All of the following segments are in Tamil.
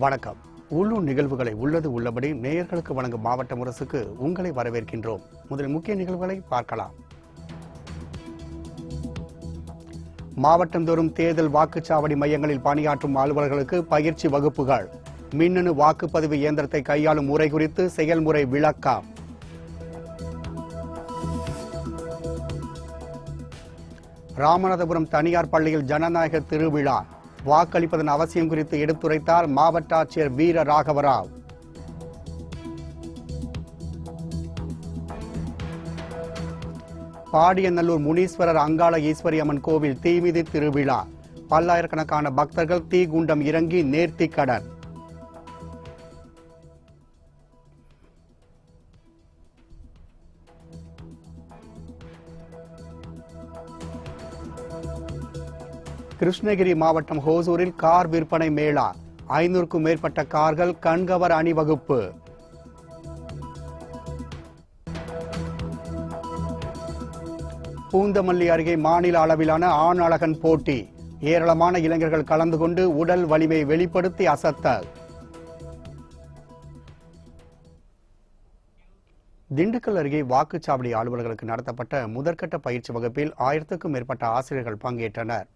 வணக்கம். உள்ளூர் நிகழ்வுகளை உள்ளது உள்ளபடி நேயர்களுக்கு வழங்கும் மாவட்ட முரசுக்கு உங்களை வரவேற்கின்றோம். முதலில் முக்கிய நிகழ்வுகளை பார்க்கலாம். மாவட்டந்தோறும் தேர்தல் வாக்குச்சாவடி மையங்களில் பணியாற்றும் அலுவலர்களுக்கு பயிற்சி வகுப்புகள். மின்னணு வாக்குப்பதிவு இயந்திரத்தை கையாளும் முறை குறித்து செயல்முறை விளக்கம். ராமநாதபுரம் தனியார் பள்ளியில் ஜனநாயக திருவிழா. வாக்களிப்பதன் அவசியம் குறித்து எடுத்துரைத்தார் மாவட்ட ஆட்சியர் வீர ராகவராவ். பாடியநல்லூர் முனீஸ்வரர் அங்காள ஈஸ்வரி அம்மன் கோவில் தீமிதி திருவிழா. பல்லாயிரக்கணக்கான பக்தர்கள் தீகுண்டம் இறங்கி நேர்த்திக்கடன். கிருஷ்ணகிரி மாவட்டம் ஹோசூரில் கார் விற்பனை மேளா. 500க்கும் மேற்பட்ட கார்கள் கண்கவர் அணிவகுப்பு. பூந்தமல்லி அருகே மாநில அளவிலான ஆண் அழகன் போட்டி. ஏராளமான இளைஞர்கள் கலந்து கொண்டு உடல் வலிமை வெளிப்படுத்தி அசத்தல். திண்டுக்கல் அருகே வாக்குச்சாவடி அலுவலர்களுக்கு நடத்தப்பட்ட முதற்கட்ட பயிற்சி வகுப்பில் 1000க்கும் மேற்பட்ட ஆசிரியர்கள் பங்கேற்றனர்.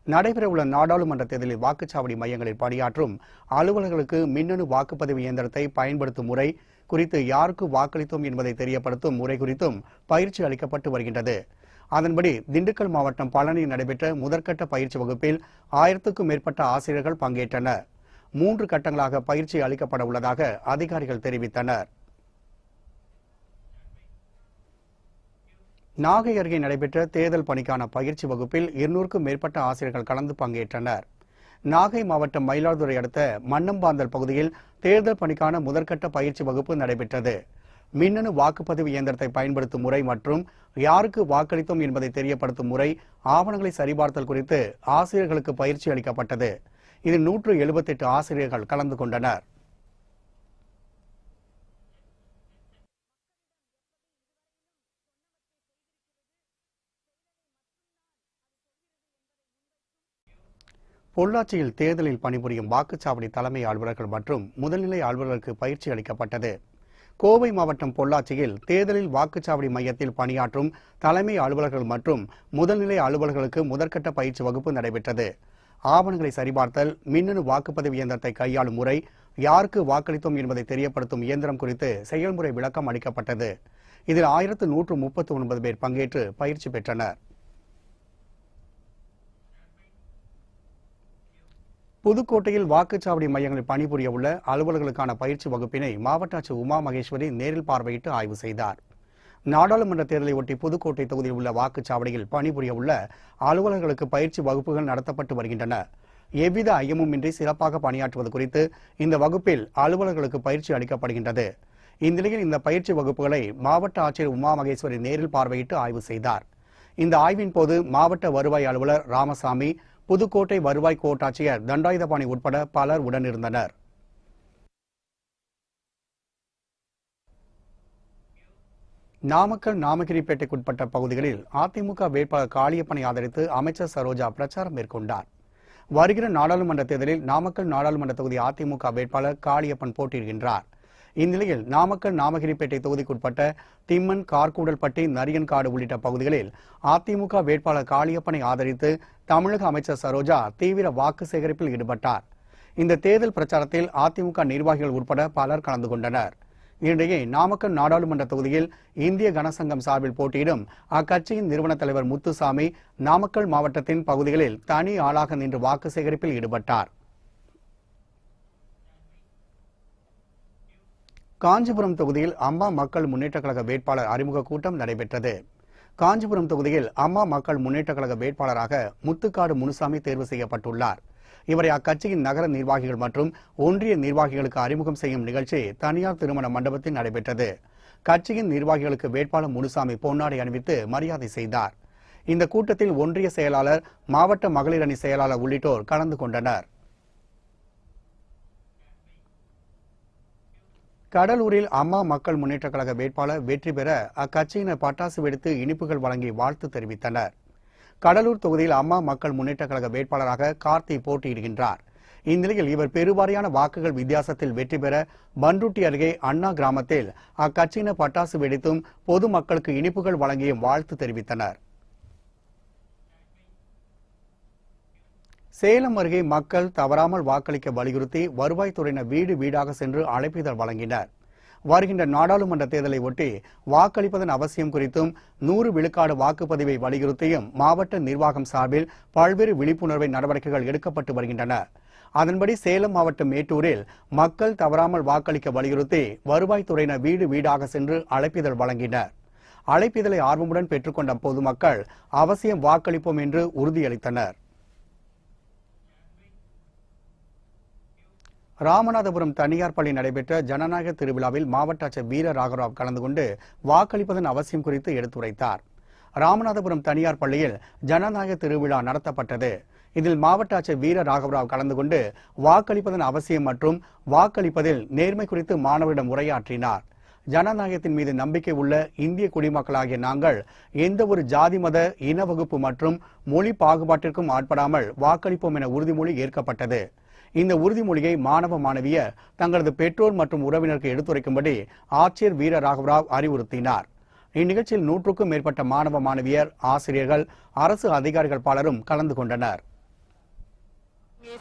நடைபெறவுள்ள நாடாளுமன்ற தேர்தலில் வாக்குச்சாவடி மையங்களில் பணியாற்றும் அலுவலர்களுக்கு மின்னணு வாக்குப்பதிவு இயந்திரத்தை பயன்படுத்தும் முறை குறித்து யாருக்கு வாக்களித்தோம் என்பதை தெரியப்படுத்தும் முறை குறித்தும் பயிற்சி அளிக்கப்பட்டு வருகின்றது. அதன்படி திண்டுக்கல் மாவட்டம் பழனியில் நடைபெற்ற முதற்கட்ட பயிற்சி வகுப்பில் 1000க்கும் மேற்பட்ட ஆசிரியர்கள் பங்கேற்றனர். 3 கட்டங்களாக பயிற்சி அளிக்கப்பட உள்ளதாக அதிகாரிகள் தெரிவித்தனர். நாகை அருகே நடைபெற்ற தேர்தல் பணிக்கான பயிற்சி வகுப்பில் 200க்கும் மேற்பட்ட ஆசிரியர்கள் கலந்து பங்கேற்றனர். நாகை மாவட்டம் மயிலாடுதுறை அடுத்த மன்னம்பாந்தல் பகுதியில் தேர்தல் பணிக்கான முதற்கட்ட பயிற்சி வகுப்பு நடைபெற்றது. மின்னணு வாக்குப்பதிவு இயந்திரத்தை பயன்படுத்தும் முறை மற்றும் யாருக்கு வாக்களித்தோம் என்பதை தெரியப்படுத்தும் முறை, ஆவணங்களை சரிபார்த்தல் குறித்து ஆசிரியர்களுக்கு பயிற்சி அளிக்கப்பட்டது. இதில் 178 ஆசிரியர்கள் கலந்து கொண்டனர். பொள்ளாச்சியில் தேர்தலில் பணிபுரியும் வாக்குச்சாவடி தலைமை அலுவலர்கள் மற்றும் முதல்நிலை அலுவலர்களுக்கு பயிற்சி அளிக்கப்பட்டது. கோவை மாவட்டம் பொள்ளாச்சியில் தேர்தலில் வாக்குச்சாவடி மையத்தில் பணியாற்றும் தலைமை அலுவலர்கள் மற்றும் முதல்நிலை அலுவலர்களுக்கு முதற்கட்ட பயிற்சி வகுப்பு நடைபெற்றது. ஆவணங்களை சரிபார்த்தல், மின்னணு வாக்குப்பதிவு இயந்திரத்தை கையாளும் முறை, யாருக்கு வாக்களித்தோம் என்பதை தெரியப்படுத்தும் இயந்திரம் குறித்து செயல்முறை விளக்கம் அளிக்கப்பட்டது. இதில் 1139 பேர் பங்கேற்று பயிற்சி பெற்றனர். புதுக்கோட்டையில் வாக்குச்சாவடி மையங்களில் பணிபுரிய உள்ள அலுவலர்களுக்கான பயிற்சி வகுப்பினை மாவட்ட ஆட்சியர் உமா மகேஸ்வரி நேரில் பார்வையிட்டு ஆய்வு செய்தார். நாடாளுமன்ற தேர்தலை ஒட்டி புதுக்கோட்டை தொகுதியில் உள்ள வாக்குச்சாவடியில் பணிபுரிய உள்ள அலுவலர்களுக்கு பயிற்சி வகுப்புகள் நடத்தப்பட்டு வருகின்றன. எவ்வித ஐயமுமின்றி சிறப்பாக பணியாற்றுவது குறித்து இந்த வகுப்பில் அலுவலர்களுக்கு பயிற்சி அளிக்கப்படுகின்றது. இந்நிலையில் இந்த பயிற்சி வகுப்புகளை மாவட்ட ஆட்சியர் உமா மகேஸ்வரி நேரில் பார்வையிட்டு ஆய்வு செய்தார். இந்த ஆய்வின் போது மாவட்ட வருவாய் அலுவலர் ராமசாமி, புதுக்கோட்டை வருவாய் கோட்டாட்சியர் தண்டாயுதபாணி உட்பட பலர் உடனிருந்தனர். நாமக்கல் நாமகிரிப்பேட்டைக்குட்பட்ட பகுதிகளில் அதிமுக வேட்பாளர் காளியப்பனை ஆதரித்து அமைச்சர் சரோஜா பிரச்சாரம் மேற்கொண்டார். வருகிற நாடாளுமன்ற தேர்தலில் நாமக்கல் நாடாளுமன்ற தொகுதி அதிமுக வேட்பாளர் காளியப்பன் போட்டியிடுகின்றார். இந்நிலையில் நாமக்கல் நாமகிரிப்பேட்டை தொகுதிக்குட்பட்ட திம்மன், கார்கூடல்பட்டி, நரியன்காடு உள்ளிட்ட பகுதிகளில் அதிமுக வேட்பாளர் காளியப்பனை ஆதரித்து தமிழக அமைச்சர் சரோஜா தீவிர வாக்கு சேகரிப்பில் ஈடுபட்டார். இந்த தேர்தல் பிரச்சாரத்தில் அதிமுக நிர்வாகிகள் உட்பட பலர் கலந்து கொண்டனர். இதனிடையே நாமக்கல் நாடாளுமன்ற தொகுதியில் இந்திய கனசங்கம் சார்பில் போட்டியிடும் அக்கட்சியின் நிறுவன தலைவர் முத்துசாமி நாமக்கல் மாவட்டத்தின் பகுதிகளில் தனி ஆளாக நின்று வாக்கு சேகரிப்பில் ஈடுபட்டார். காஞ்சிபுரம் தொகுதியில் அம்மா மக்கள் முன்னேற்ற கழக வேட்பாளர் அறிமுக கூட்டம் நடைபெற்றது. காஞ்சிபுரம் தொகுதியில் அம்மா மக்கள் முன்னேற்ற கழக வேட்பாளராக முத்துக்காடு முனுசாமி தேர்வு செய்யப்பட்டுள்ளார். இவரை அக்கட்சியின் நகர நிர்வாகிகள் மற்றும் ஒன்றிய நிர்வாகிகளுக்கு அறிமுகம் செய்யும் நிகழ்ச்சி தனியார் திருமண மண்டபத்தில் நடைபெற்றது. கட்சியின் நிர்வாகிகளுக்கு வேட்பாளர் முனுசாமி பொன்னாடை அணிவித்து மரியாதை செய்தார். இந்த கூட்டத்தில் ஒன்றிய செயலாளர், மாவட்ட மகளிர் அணி செயலாளர் உள்ளிட்டோர் கலந்து கொண்டனர். கடலூரில் அம்மா மக்கள் முன்னேற்ற கழக வேட்பாளர் வெற்றி பெற அக்கட்சியினர் பட்டாசு வெடித்து இனிப்புகள் வழங்கி வாழ்த்து தெரிவித்தனர். கடலூர் தொகுதியில் அம்மா மக்கள் முன்னேற்ற கழக வேட்பாளராக கார்த்தி போட்டியிடுகின்றார். இந்நிலையில் இவர் பெருவாரியான வாக்குகள் வித்தியாசத்தில் வெற்றி பெற பண்ருட்டி அருகே அண்ணா கிராமத்தில் அக்கட்சியினர் பட்டாசு வெடித்தும் பொதுமக்களுக்கு இனிப்புகள் வழங்கியும் வாழ்த்து தெரிவித்தனர். சேலம் அருகே மக்கள் தவறாமல் வாக்களிக்க வலியுறுத்தி வருவாய்த்துறையினர் வீடு வீடாக சென்று அழைப்பிதழ் வழங்கினர். வருகின்ற நாடாளுமன்ற தேர்தலை ஒட்டி வாக்களிப்பதன் அவசியம் குறித்தும் 100 விழுக்காடு வாக்குப்பதிவை வலியுறுத்தியும் மாவட்ட நிர்வாகம் சார்பில் பல்வேறு விழிப்புணர்வு நடவடிக்கைகள் எடுக்கப்பட்டு வருகின்றன. அதன்படி சேலம் மாவட்டம் மேட்டூரில் மக்கள் தவறாமல் வாக்களிக்க வலியுறுத்தி வருவாய்த்துறையினர் வீடு வீடாக சென்று அழைப்பிதழ் வழங்கினர். அழைப்பிதழை ஆர்வமுடன் பெற்றுக்கொண்ட பொதுமக்கள் அவசியம் வாக்களிப்போம் என்று உறுதியளித்தனர். ராமநாதபுரம் தனியார் பள்ளி நடைபெற்ற ஜனநாயக திருவிழாவில் மாவட்ட ஆட்சியர் வீர ராகவராவ் கலந்து கொண்டு வாக்களிப்பதன் அவசியம் குறித்து எடுத்துரைத்தார். ராமநாதபுரம் தனியார் பள்ளியில் ஜனநாயக திருவிழா நடத்தப்பட்டது. இதில் மாவட்ட ஆட்சியர் வீர ராகவராவ் கலந்து கொண்டு வாக்களிப்பதன் அவசியம் மற்றும் வாக்களிப்பதில் நேர்மை குறித்து மாணவரிடம் உரையாற்றினார். ஜனநாயகத்தின் மீது நம்பிக்கை உள்ள இந்திய குடிமக்களாகிய நாங்கள் எந்த ஒரு ஜாதி மத இன வகுப்பு மற்றும் மொழி பாகுபாட்டிற்கும் ஆட்படாமல் வாக்களிப்போம் என உறுதிமொழி ஏற்கப்பட்டது. இந்த உறுதிமொழியை மாணவ மாணவியர் தங்களது பெற்றோர் மற்றும் உறவினருக்கு எடுத்துரைக்கும்படி ஆட்சியர் வீர ராகவராவ் அறிவுறுத்தினார். இந்நிகழ்ச்சியில் 100க்கும் மேற்பட்ட மாணவ மாணவியர், ஆசிரியர்கள், அரசு அதிகாரிகள் பலரும் கலந்து கொண்டனர்.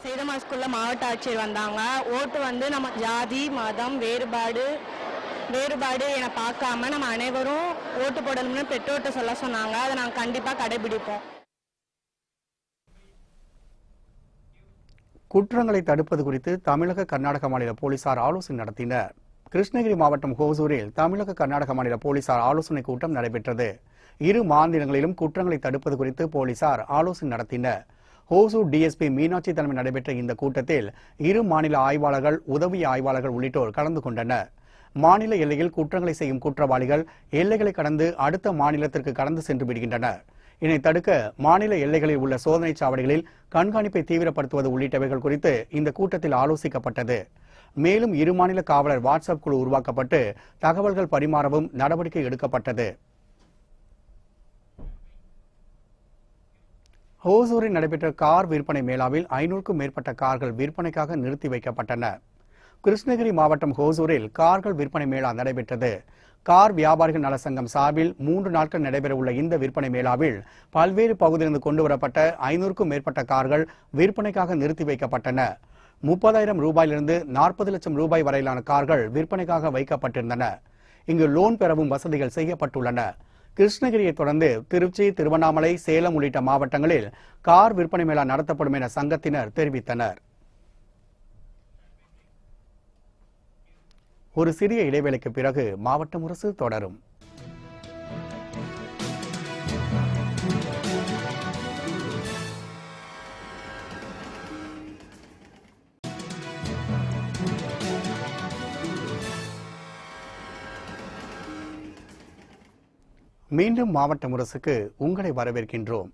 சேதமா ஸ்கூல்ல மாவட்ட ஆட்சியர் வந்தாங்க. ஓட்டு நம்ம ஜாதி மதம் வேறுபாடு என பார்க்காம நம்ம அனைவரும் ஓட்டு போடணும்னு பெற்றோர்கிட்ட சொல்ல சொன்னாங்க. அதை நாங்கள் கண்டிப்பா கடைபிடிப்போம். குற்றங்களை தடுப்பது குறித்து தமிழக கர்நாடக மாநில போலீசார் ஆலோசனை நடத்தினர். கிருஷ்ணகிரி மாவட்டம் ஹோசூரில் தமிழக கர்நாடக மாநில போலீசார் ஆலோசனை கூட்டம் நடைபெற்றது. இரு மாநிலங்களிலும் குற்றங்களை தடுப்பது குறித்து போலீசார் ஆலோசனை நடத்தினர். ஹோசூர் டிஎஸ்பி மீனாட்சி தலைமையில் நடைபெற்ற இந்த கூட்டத்தில் இரு மாநில ஆய்வாளர்கள், உதவி ஆய்வாளர்கள் உள்ளிட்டோர் கலந்து கொண்டனர். மாநில எல்லையில் குற்றங்களை செய்யும் குற்றவாளிகள் எல்லைகளை கடந்து அடுத்த மாநிலத்திற்கு கடந்து சென்று விடுகின்றனர். இதனை தடுக்க மாநில எல்லைகளில் உள்ள சோதனை சாவடிகளில் கண்காணிப்பை தீவிரப்படுத்துவது உள்ளிட்டவைகள் குறித்து இந்த கூட்டத்தில் ஆலோசிக்கப்பட்டது. மேலும் இரு மாநில காவலர் வாட்ஸ்அப் குழு உருவாக்கப்பட்டு தகவல்கள் பரிமாறவும் நடவடிக்கை எடுக்கப்பட்டது. ஹோசூரில் நடைபெற்ற கார் விற்பனை மேளாவில் 500க்கும் மேற்பட்ட கார்கள் விற்பனைக்காக நிறுத்தி வைக்கப்பட்டன. கிருஷ்ணகிரி மாவட்டம் ஹோசூரில் கார்கள் விற்பனை மேளா நடைபெற்றது. கார் வியாபாரிகள் நல சங்கம் சார்பில் 3 நாட்கள் நடைபெறவுள்ள இந்த விற்பனை மேளாவில் பல்வேறு பகுதியிலிருந்து கொண்டுவரப்பட்ட 500க்கும் மேற்பட்ட கார்கள் விற்பனைக்காக நிறுத்தி வைக்கப்பட்டன. 30,000 ரூபாயிலிருந்து 40 லட்சம் ரூபாய் வரையிலான கார்கள் விற்பனைக்காக வைக்கப்பட்டிருந்தன. இங்கு லோன் பெறவும் வசதிகள் செய்யப்பட்டுள்ளன. கிருஷ்ணகிரியை தொடர்ந்து திருச்சி, திருவண்ணாமலை, சேலம் உள்ளிட்ட மாவட்டங்களில் கார் விற்பனை மேளா நடத்தப்படும் என சங்கத்தினர் தெரிவித்தனர். ஒரு சிறிய இடைவேளைக்கு பிறகு மாவட்ட முரசு தொடரும். மீண்டும் மாவட்ட முரசுக்கு உங்களை வரவேற்கின்றோம்.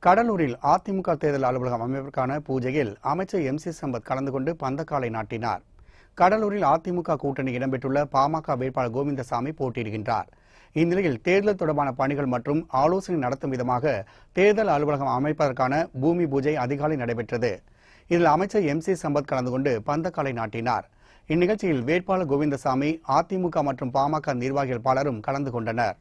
கடலூரில் அதிமுக தேர்தல் அலுவலகம் அமைப்பதற்கான பூஜையில் அமைச்சர் MC சம்பத் கலந்து கொண்டு பந்தக்காலை நாட்டினார். கடலூரில் அதிமுக கூட்டணி இடம்பெற்றுள்ள பாமக வேட்பாளர் கோவிந்தசாமி போட்டியிடுகின்றார். இந்நிலையில் தேர்தல் தொடர்பான பணிகள் மற்றும் ஆலோசனை நடத்தும் விதமாக தேர்தல் அலுவலகம் அமைப்பதற்கான பூமி பூஜை அதிகாலை நடைபெற்றது. இதில் அமைச்சர் MC சம்பத் கலந்து கொண்டு பந்தக்காலை நாட்டினார். இந்நிகழ்ச்சியில் வேட்பாளர் கோவிந்தசாமி, அதிமுக மற்றும் பாமக நிர்வாகிகள் பலரும் கலந்து கொண்டனர்.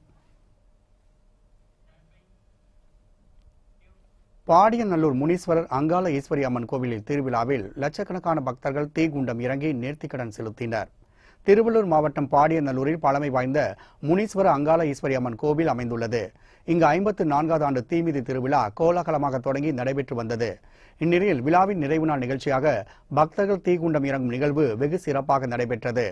பாடியநல்லூர் முனீஸ்வரர் அங்காள ஈஸ்வரி அம்மன் கோவிலில் திருவிழாவில் லட்சக்கணக்கான பக்தர்கள் தீக்குண்டம் இறங்கி நேர்த்திக்கடன் செலுத்தினர். திருவள்ளூர் மாவட்டம் பாடியநல்லூரில் பழமை வாய்ந்த முனீஸ்வர அங்காள ஈஸ்வரி அம்மன் கோவில் அமைந்துள்ளது. இங்கு 54வது ஆண்டு தீமிதி திருவிழா கோலாகலமாக தொடங்கி நடைபெற்று வந்தது. இந்நிலையில் விழாவின் நிறைவு நாள் நிகழ்ச்சியாக பக்தர்கள் தீக்குண்டம் இறங்கும் நிகழ்வு வெகு சிறப்பாக நடைபெற்றது.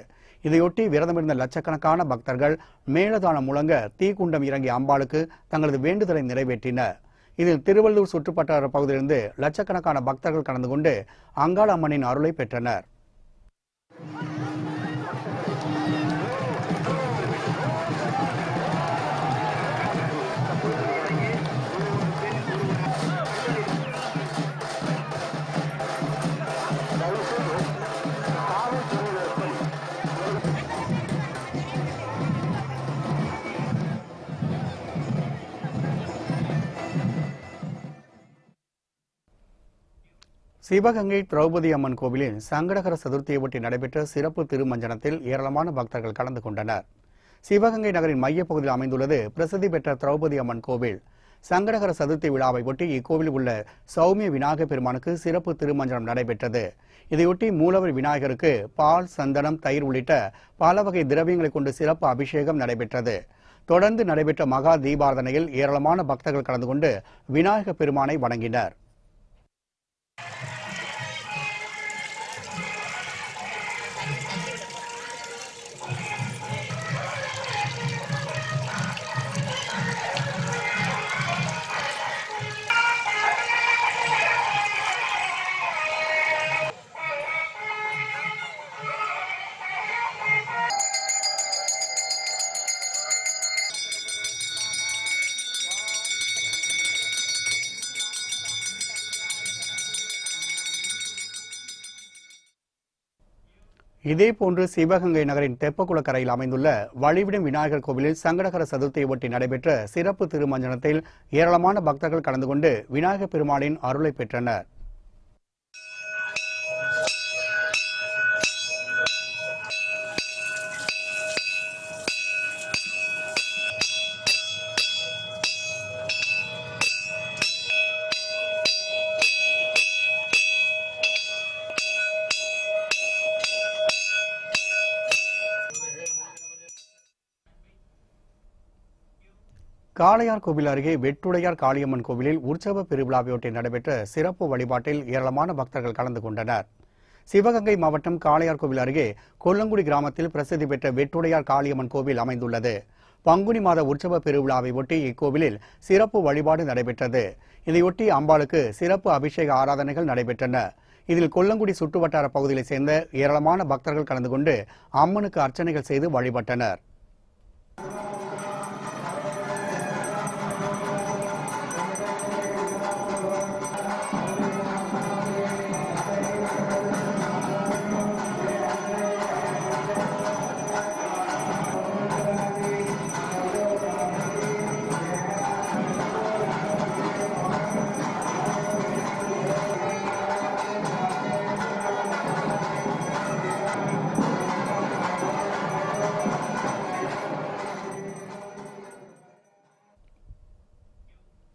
இதையொட்டி விரதமிருந்த லட்சக்கணக்கான பக்தர்கள் மேளதாளம் முழங்க தீக்குண்டம் இறங்கிய அம்பாளுக்கு தங்களது வேண்டுதலை நிறைவேற்றினர். இதில் திருவள்ளூர் சுற்றுவட்டார பகுதியிலிருந்து லட்சக்கணக்கான பக்தர்கள் கலந்து கொண்டு அங்காள அம்மனின் அருளை பெற்றனர். சிவகங்கை திரௌபதி அம்மன் கோவிலில் சங்கடகர சதுர்த்தியை ஒட்டி நடைபெற்ற சிறப்பு திருமஞ்சனத்தில் ஏராளமான பக்தர்கள் கலந்து கொண்டனர். சிவகங்கை நகரின் மையப்பகுதியில் அமைந்துள்ளது பிரசித்தி பெற்ற திரௌபதி அம்மன் கோவில். சங்கடகர சதுர்த்தி விழாவை ஒட்டி இக்கோவிலில் உள்ள சௌமிய விநாயகர் பெருமானுக்கு சிறப்பு திருமஞ்சனம் நடைபெற்றது. இதையொட்டி மூலவர் விநாயகருக்கு பால், சந்தனம், தயிர் உள்ளிட்ட பல வகை திரவியங்களை கொண்டு சிறப்பு அபிஷேகம் நடைபெற்றது. தொடர்ந்து நடைபெற்ற மகா தீபாரதனையில் ஏராளமான பக்தர்கள் கலந்து கொண்டு விநாயகர் பெருமானை வணங்கினர். இதேபோன்று சிவகங்கை நகரின் தெப்பக்குளக்கரையில் அமைந்துள்ள வழிவிடும் விநாயகர் கோவிலில் சங்கடகர சதுர்த்தியை ஒட்டி நடைபெற்ற சிறப்பு திருமஞ்சனத்தில் ஏராளமான பக்தர்கள் கலந்து கொண்டு விநாயகர் பெருமானின் அருளை பெற்றனர். காளையார் கோவில் அருகே வெட்டுடையார் காளியம்மன் கோவிலில் உற்சவ பெருவிழாவையொட்டி நடைபெற்ற சிறப்பு வழிபாட்டில் ஏராளமான பக்தர்கள் கலந்து கொண்டனர். சிவகங்கை மாவட்டம் காளையார் கோவில் அருகே கொல்லங்குடி கிராமத்தில் பிரசித்தி பெற்ற வெட்டுடையார் காளியம்மன் கோவில் அமைந்துள்ளது. பங்குனி மாத உற்சவ பெருவிழாவை ஒட்டி இக்கோவிலில் சிறப்பு வழிபாடு நடைபெற்றது. இதையொட்டி அம்பாளுக்கு சிறப்பு அபிஷேக ஆராதனைகள் நடைபெற்றன. இதில் கொல்லங்குடி சுற்றுவட்டார பகுதியைச் சேர்ந்த ஏராளமான பக்தர்கள் கலந்து கொண்டு அம்மனுக்கு அர்ச்சனைகள் செய்து வழிபட்டனர்.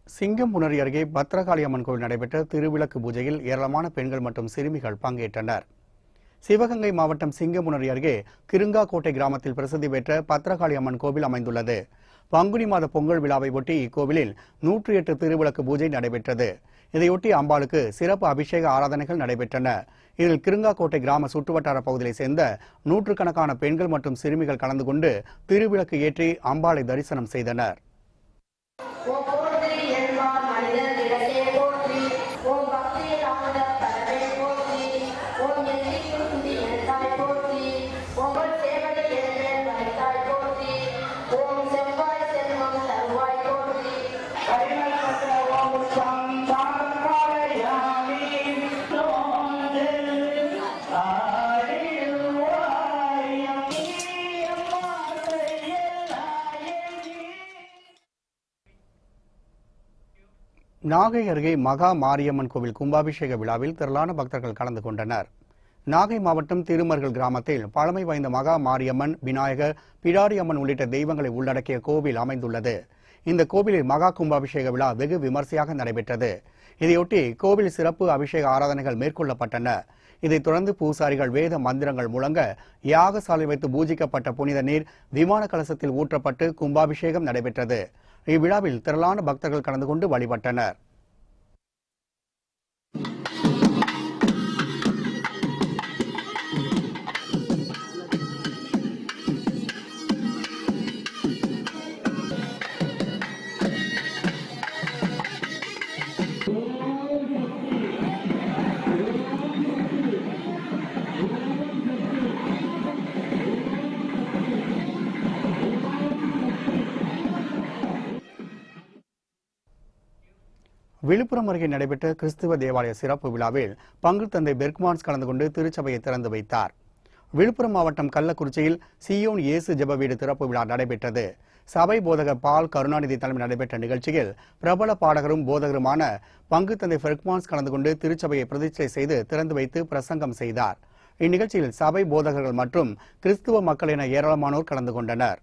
சிங்கம்புணரி அருகே பத்ரகாளி அம்மன் கோவில் நடைபெற்ற திருவிளக்கு பூஜையில் ஏராளமான பெண்கள் மற்றும் சிறுமிகள் பங்கேற்றனர். சிவகங்கை மாவட்டம் சிங்கம்புணரி அருகே கிருங்காக்கோட்டை கிராமத்தில் பிரசித்தி பெற்ற பத்ரகாளி அம்மன் கோவில் அமைந்துள்ளது. பங்குனி மாத பொங்கல் விழாவை ஒட்டி இக்கோவிலில் 108 திருவிளக்கு பூஜை நடைபெற்றது. இதையொட்டி அம்பாளுக்கு சிறப்பு அபிஷேக ஆராதனைகள் நடைபெற்றன. இதில் கிருங்காக்கோட்டை கிராம சுற்றுவட்டார பகுதியைச் சேர்ந்த நூற்றுக்கணக்கான பெண்கள் மற்றும் சிறுமிகள் கலந்து கொண்டு திருவிளக்கு ஏற்றி அம்பாளை தரிசனம் செய்தனர். நாகை அருகே மகா மாரியம்மன் கோவில் கும்பாபிஷேக விழாவில் திரளான பக்தர்கள் கலந்து கொண்டனர். நாகை மாவட்டம் திருமர்கள் கிராமத்தில் பழமை வாய்ந்த மகா மாரியம்மன், விநாயகர், பிடாரி அம்மன் உள்ளிட்ட தெய்வங்களை உள்ளடக்கிய கோவில் அமைந்துள்ளது. இந்த கோவிலில் மகா கும்பாபிஷேக விழா வெகு விமர்சையாக நடைபெற்றது. இதையொட்டி கோவில் சிறப்பு அபிஷேக ஆராதனைகள் மேற்கொள்ளப்பட்டன. இதைத் தொடர்ந்து பூசாரிகள் வேத மந்திரங்கள் முழங்க யாகசாலை வைத்து பூஜிக்கப்பட்ட புனித நீர் விமான கலசத்தில் ஊற்றப்பட்டு கும்பாபிஷேகம் நடைபெற்றது. இவ்விழாவில் திரளான பக்தர்கள் கலந்து கொண்டு வழிபட்டனர். விழுப்புரம் அருகே நடைபெற்ற கிறிஸ்துவ தேவாலய சிறப்பு விழாவில் பங்கு தந்தை பெர்க்மான்ஸ் கலந்து கொண்டு திருச்சபையை திறந்து வைத்தார். விழுப்புரம் மாவட்டம் கள்ளக்குறிச்சியில் சியோன் இயேசு ஜெப வீடு திறப்பு விழா நடைபெற்றது. சபை போதகர் பால் கருணாநிதி தலைமையில் நடைபெற்ற நிகழ்ச்சியில் பிரபல பாடகரும் போதகருமான பங்கு தந்தை ஃபெர்க்மான்ஸ் கலந்து கொண்டு திருச்சபையை பிரதிஷ்டை செய்து திறந்து வைத்து பிரசங்கம் செய்தார். இந்நிகழ்ச்சியில் சபை போதகர்கள் மற்றும் கிறிஸ்துவ மக்கள் என ஏராளமானோர் கலந்து கொண்டனர்.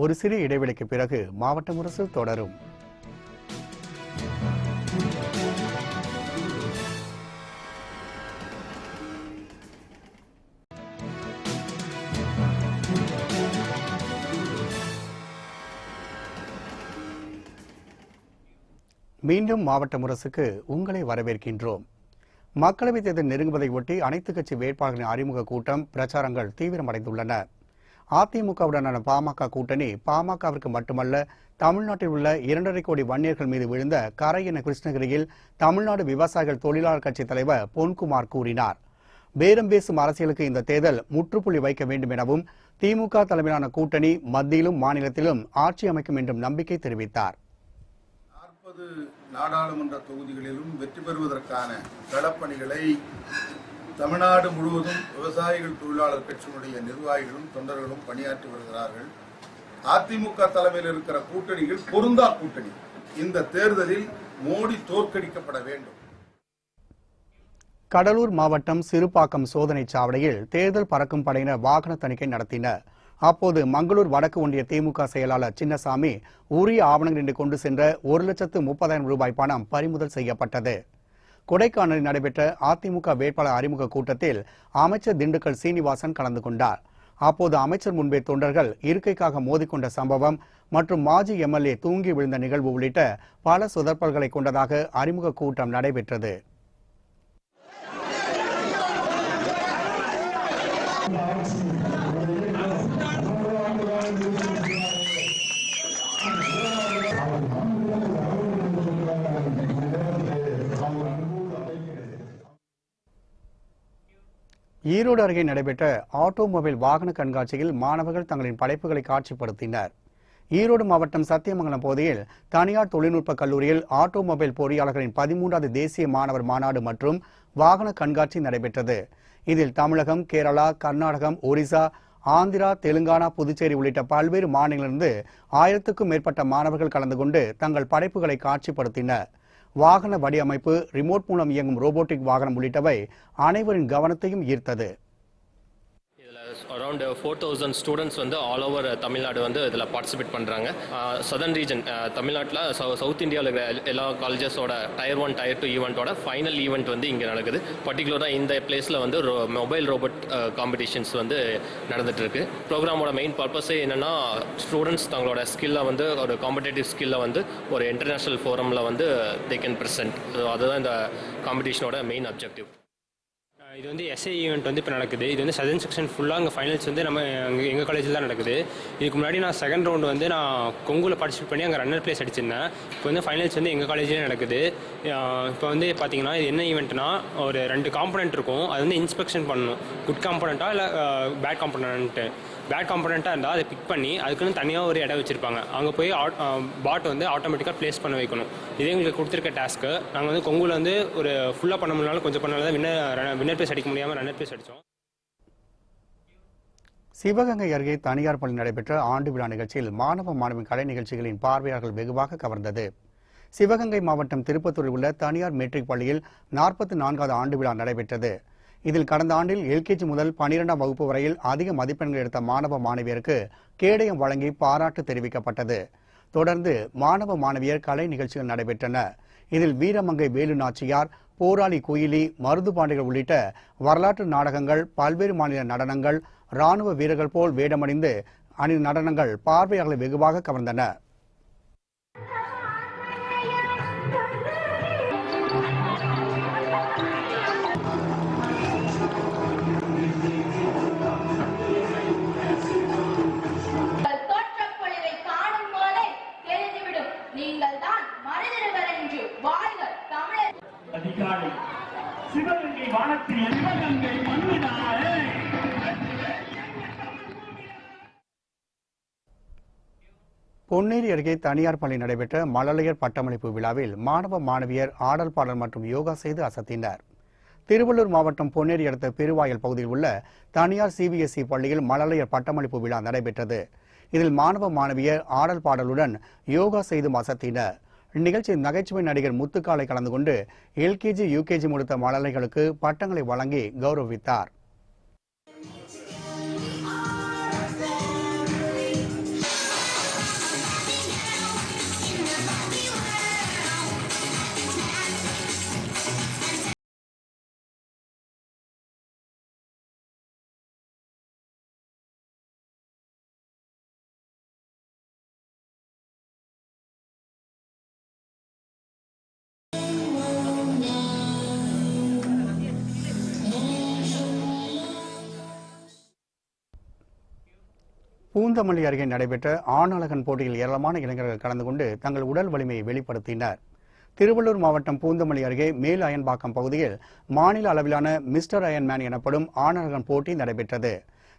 ஒரு சிறிய இடைவெளிக்கு பிறகு மாவட்ட முரசு தொடரும். மீண்டும் மாவட்ட முரசுக்கு உங்களை வரவேற்கின்றோம். மக்களவைத் தேர்தல் நெருங்குவதை ஒட்டி அனைத்து கட்சி வேட்பாளர்களின் அறிமுக கூட்டம் பிரச்சாரங்கள் தீவிரமடைந்துள்ளன. அதிமுகவுடனான பாமக கூட்டணி பாமகவிற்கு மட்டுமல்ல, தமிழ்நாட்டில் உள்ள 2.5 கோடி வன்னியர்கள் மீது விழுந்த கரை என கிருஷ்ணகிரியில் தமிழ்நாடு விவசாயிகள் தொழிலாளர் கட்சி தலைவர் பொன்குமார் கூறினார். பேரம் பேசும் அரசியலுக்கு இந்த தேர்தல் முற்றுப்புள்ளி வைக்க வேண்டும் எனவும் திமுக தலைமையிலான கூட்டணி மத்தியிலும் மாநிலத்திலும் ஆட்சி அமைக்கும் என்றும் நம்பிக்கை தெரிவித்தார். 40 நாடாளுமன்ற தொகுதிகளிலும் வெற்றி பெறுவதற்கான களப்பணிகளை தமிழ்நாடு முழுவதும் விவசாயிகள் தொழிலாளர் கட்சியினுடைய நிர்வாகிகளும் தொண்டர்களும் பணியாற்றி வருகிறார்கள். அதிமுக தலைமையில் இருக்கிற கூட்டணிகள் பொருந்தா கூட்டணி. இந்த தேர்தலில் மோடி தோற்கடிக்கப்பட வேண்டும். கடலூர் மாவட்டம் சிறுபாக்கம் சோதனை சாவடியில் தேர்தல் பறக்கும் படையினர் வாகன தணிக்கை நடத்தினர். அப்போது மங்களூர் வடக்கு ஒன்றிய திமுக செயலாளர் சின்னசாமி உரிய ஆவணங்கள் கொண்டு சென்ற 1,30,000 ரூபாய் பணம் பறிமுதல் செய்யப்பட்டது. கொடைக்கானலில் நடைபெற்ற அதிமுக வேட்பாளர் அறிமுக கூட்டத்தில் அமைச்சர் திண்டுக்கல் சீனிவாசன் கலந்து கொண்டார். அப்போது அமைச்சர் முன்பே தொண்டர்கள் இருக்கைக்காக மோதிக்கொண்ட சம்பவம் மற்றும் மாஜி எம்எல்ஏ தூங்கி விழுந்த நிகழ்வு உள்ளிட்ட பல சொதப்பல்களை கொண்டதாக அறிமுக கூட்டம் நடைபெற்றது. ஈரோடு அருகே நடைபெற்ற ஆட்டோமொபைல் வாகன கண்காட்சியில் மாணவர்கள் தங்களின் படைப்புகளை காட்சிப்படுத்தினர். ஈரோடு மாவட்டம் சத்தியமங்கலம் பகுதியில் தனியார் தொழில்நுட்ப கல்லூரியில் ஆட்டோமொபைல் பொறியாளர்களின் 13வது தேசிய மாணவர் மாநாடு மற்றும் வாகன கண்காட்சி நடைபெற்றது. இதில் தமிழகம், கேரளா, கர்நாடகம், ஒரிசா, ஆந்திரா, தெலுங்கானா, புதுச்சேரி உள்ளிட்ட பல்வேறு மாநிலங்களிலிருந்து 1000க்கும் மேற்பட்ட மாணவர்கள் கலந்து கொண்டு தங்கள் படைப்புகளை காட்சிப்படுத்தினர். வாகன வடிவமைப்பு, ரிமோட் மூலம் இயங்கும் ரோபோட்டிக் வாகனம் உள்ளிட்டவை அனைவரின் கவனத்தையும் ஈர்த்தது. அரௌண்ட் 4,000 ஸ்டூடெண்ட்ஸ் வந்து ஆல் ஓவர் தமிழ்நாடு வந்து இதில் பார்ட்டிசிபேட் பண்ணுறாங்க. சதர்ன் ரீஜன் தமிழ்நாட்டில் சவுத் இந்தியாவில் இருக்கிற எல்லா காலேஜஸோட Tier 1, Tier 2 ஈவெண்ட்டோட ஃபைனல் ஈவெண்ட் வந்து இங்கே நடக்குது. பர்டிகுலராக இந்த பிளேஸில் வந்து மொபைல் ரோபோட் காம்படிஷன்ஸ் வந்து நடந்துட்டு இருக்கு. ப்ரோக்ராமோட மெயின் பர்பஸே என்னென்னா, ஸ்டூடெண்ட்ஸ் தங்களோட ஸ்கில்லை வந்து ஒரு காம்படேட்டிவ் ஸ்கில்லை வந்து ஒரு இன்டர்நேஷ்னல் ஃபோரமில் வந்து தே கேன் ப்ரெசென்ட். அதுதான் இந்த காம்படிஷனோட மெயின் அப்ஜெக்டிவ். இது வந்து எஸ்ஏ ஈவெண்ட் வந்து இப்போ நடக்குது. இது வந்து சதர்ன் செக்ஷன் ஃபுல்லாக அங்கே ஃபைனல்ஸ் வந்து நம்ம எங்கள் காலேஜில் தான் நடக்குது. இதுக்கு முன்னாடி நான் செகண்ட் ரவுண்டு வந்து நான் கொங்குல பார்ட்டிசிபேட் பண்ணி அங்கே ரன்னர் பிளேஸ் அடிச்சிருந்தேன். இப்போ வந்து ஃபைனல்ஸ் வந்து எங்கள் காலேஜிலே நடக்குது. இப்போ வந்து பார்த்தீங்கன்னா இது என்ன ஈவெண்ட்னா, ஒரு 2 காம்பனண்ட் இருக்கும். அது வந்து இன்ஸ்பெக்ஷன் பண்ணணும். குட் காம்பனண்ட்டா இல்லை பேட் காம்பனண்ட்டு. பேட் காம்பனண்ட்டாக இருந்தால் அதை பிக் பண்ணி அதுக்குன்னு தனியாக ஒரு இடம் வச்சுருப்பாங்க. அங்கே போய் பாட் வந்து ஆட்டோமேட்டிக்காக ப்ளேஸ் பண்ண வைக்கணும். இதே எங்களுக்கு கொடுத்துருக்க டாஸ்க்கு. நாங்கள் வந்து கொங்குல வந்து ஒரு ஃபுல்லாக பண்ண முடியனாலும் கொஞ்சம் பண்ணாலும் தான் வின்னர் பிளேஸ் அடிக்க முடியாமல் ரன்னர் பிளேஸ் அடித்தோம். சிவகங்கை அருகே தனியார் பள்ளி நடைபெற்ற ஆண்டு விழா நிகழ்ச்சியில் மாணவ மாணவி கலை நிகழ்ச்சிகளின் பார்வையாளர்கள் வெகுவாக கவர்ந்தது. சிவகங்கை மாவட்டம் திருப்பத்தூரில் உள்ள தனியார் மெட்ரிக் பள்ளியில் 44வது ஆண்டு விழா நடைபெற்றது. இதில் கடந்த ஆண்டில் எல்கேஜி முதல் 12ஆம் வகுப்பு வரையில் அதிக மதிப்பெண்கள் எடுத்த மாணவ மாணவியருக்கு கேடயம் வழங்கி பாராட்டு தெரிவிக்கப்பட்டது. தொடர்ந்து மாணவ மாணவியர் கலை நிகழ்ச்சிகள் நடைபெற்றன. இதில் வீரமங்கை வேலு நாச்சியார், போராளி குயிலி, மருதுபாண்டிகள் உள்ளிட்ட வரலாற்று நாடகங்கள், பல்வேறு மாநில நடனங்கள், இராணுவ வீரர்கள் போல் வேடமணிந்து நடனங்கள் பார்வையாளர்களை வெகுவாக கவர்ந்தன. நீங்கள் தான் மனிதர்கள் என்று வாழ்க. தாய் சிவகங்கை வானத்தில் சிவகங்கை மண்ணுதானே. பொன்னேரி அருகே தனியார் பள்ளி நடைபெற்ற மழலையர் பட்டமளிப்பு விழாவில் மாணவ மாணவியர் ஆடல் பாடல் மற்றும் யோகா செய்து அசத்தினர். திருவள்ளூர் மாவட்டம் பொன்னேரி அடுத்த பெருவாயல் பகுதியில் உள்ள தனியார் சிபிஎஸ்இ பள்ளியில் மழலையர் பட்டமளிப்பு விழா நடைபெற்றது. இதில் மாணவ மாணவியர் ஆடல் பாடலுடன் யோகா செய்து அசத்தினர். இந்நிகழ்ச்சியில் நகைச்சுவை நடிகர் முத்துக்காலை கலந்து கொண்டு எல்கேஜி யூகேஜி முடித்த மழலைகளுக்கு பட்டங்களை வழங்கி கௌரவித்தார். பூந்தமல்லி அருகே நடைபெற்ற ஆணழகன் போட்டியில் ஏராளமான இளைஞர்கள் கலந்து கொண்டு தங்கள் உடல் வலிமையை வெளிப்படுத்தினர். திருவள்ளூர் மாவட்டம் பூந்தமல்லி அருகே மேல் அயன்பாக்கம் பகுதியில் மாநில அளவிலான மிஸ்டர் அயன்மேன் எனப்படும் ஆணழகன் போட்டி நடைபெற்றது.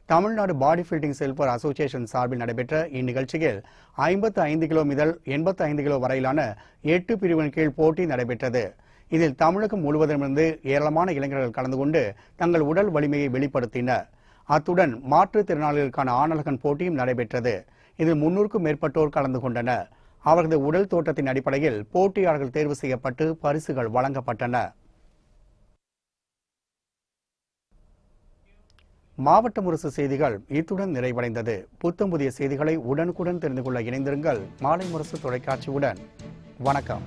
தமிழ்நாடு பாடி பில்டிங் செல்பர் அசோசியேஷன் சார்பில் நடைபெற்ற இந்நிகழ்ச்சியில் 55 கிலோ முதல் 85 கிலோ வரையிலான 8 பிரிவின் கீழ் போட்டி நடைபெற்றது. இதில் தமிழகம் முழுவதிலிருந்து ஏராளமான இளைஞர்கள் கலந்து கொண்டு தங்கள் உடல் வலிமையை வெளிப்படுத்தினர். அத்துடன் மாற்றுத்திறனாளிகளுக்கான ஆணழகன் போட்டியும் நடைபெற்றது. இதில் 300க்கும் மேற்பட்டோர் கலந்து கொண்டனர். அவரது உடல் தோற்றத்தின் அடிப்படையில் போட்டியாளர்கள் தேர்வு செய்யப்பட்டு பரிசுகள் வழங்கப்பட்டன. மாவட்ட முரசு செய்திகள் இத்துடன் நிறைவடைந்தது. புத்தம் புதிய செய்திகளை உடனுக்குடன் தெரிந்து கொள்ள இணைந்திருங்கள் மாலை முரசு தொலைக்காட்சியுடன். வணக்கம்.